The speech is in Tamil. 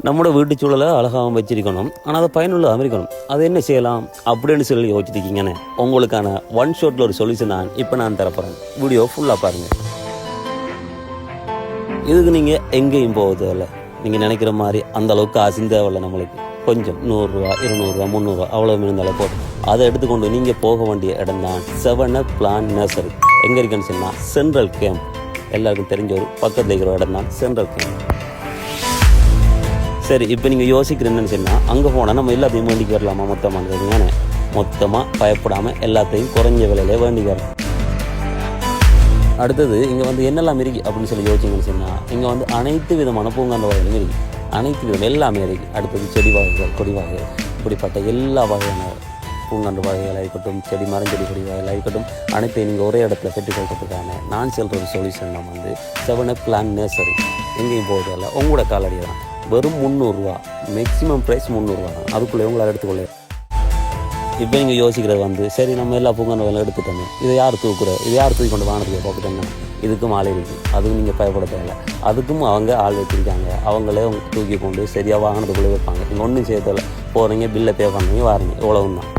நம்மளோட வீட்டு சூழலை அழகாகவும் வச்சிருக்கணும், ஆனால் அதை பயனுள்ளதாக இருக்கணும். அது என்ன செய்யலாம் அப்படின்னு சொல்லி யோசிச்சிருக்கீங்கன்னு உங்களுக்கான ஒன் ஷாட்டில் ஒரு சொல்யூஷன் இப்போ நான் தரப்போகிறேன். வீடியோ ஃபுல்லாக பாருங்கள். இதுக்கு நீங்கள் எங்கேயும் போவது இல்லை, நீங்கள் நினைக்கிற மாதிரி அந்த அளவுக்கு காசு தேவையில்லை. நம்மளுக்கு கொஞ்சம் 100 ரூபா 200 ரூபா 300 ரூபா அவ்வளோ இருந்தாலும் போதும். அதை எடுத்துக்கொண்டு நீங்கள் போக வேண்டிய இடம் தான் 7 Plant Nursery. எங்கே இருக்குன்னு சொன்னால் சென்ட்ரல் கேம்ப். எல்லாருக்கும் தெரிஞ்ச ஒரு பக்கத்தில் இருக்கிற இடம் தான் சென்ட்ரல் கேம்ப். சரி, இப்போ நீங்கள் யோசிக்கிறேன்னு சொன்னால் அங்கே போனால் நம்ம எல்லாத்தையும் வேண்டிக்கு வரலாமா? மொத்தமாக பயப்படாமல் எல்லாத்தையும் குறைஞ்ச விலையிலே வேண்டிக்கு வரலாம். அடுத்தது இங்கே என்னெல்லாம் இருக்குது அப்படின்னு சொல்லி யோசிச்சிங்கன்னு சொன்னால் இங்கே அனைத்து விதமான பூங்காண்ட வகைகளும் இருக்குது. அனைத்து விதம் எல்லாமே இருக்குது. அடுத்தது செடி வகைகள், கொடி வகைகள், இப்படிப்பட்ட எல்லா வகையான பூங்காண்டு வகைகளாக இருக்கட்டும், செடி மரஞ்செடி கொடி வகைகளாக இருக்கட்டும், அனைத்தையும் நீங்கள் ஒரே இடத்துல பெற்றுக்கொள்றதுக்கான நான் சொல்கிற ஒரு சொல்யூஷன் நம்ம 7 Plant Nursery. எங்கேயும் போவதில்லை, உங்களோட காலடி தான். வெறும் 300 ரூபா, மேக்ஸிமம் ப்ரைஸ் 300 ரூபா தான். அதுக்குள்ளே உங்களால் எடுத்துக்கொள்ள. இப்போ நீங்கள் யோசிக்கிறது சரி நம்ம எல்லா பூங்காண்டு வகைகளும் எடுத்துட்டோமே, இதை யார் தூக்குற, இது யார் தூக்கி கொண்டு வாங்கினதுக்கு பார்த்துட்டோம்னா இதுக்கும் ஆள் இருக்குது. அதுவும் நீங்கள் பயப்பட தேவையில்லை. அதுக்கும் அவங்க ஆள் வச்சுருக்காங்க. அவங்களே தூக்கி கொண்டு சரியாக வாங்கினதுக்குள்ளே வைப்பாங்க. நீங்கள் ஒன்றும் செய்ய தேவையில்லை. போகிறீங்க, பில்லை பே பண்ணுறீங்க, வாரீங்க, இவ்வளவு தான்.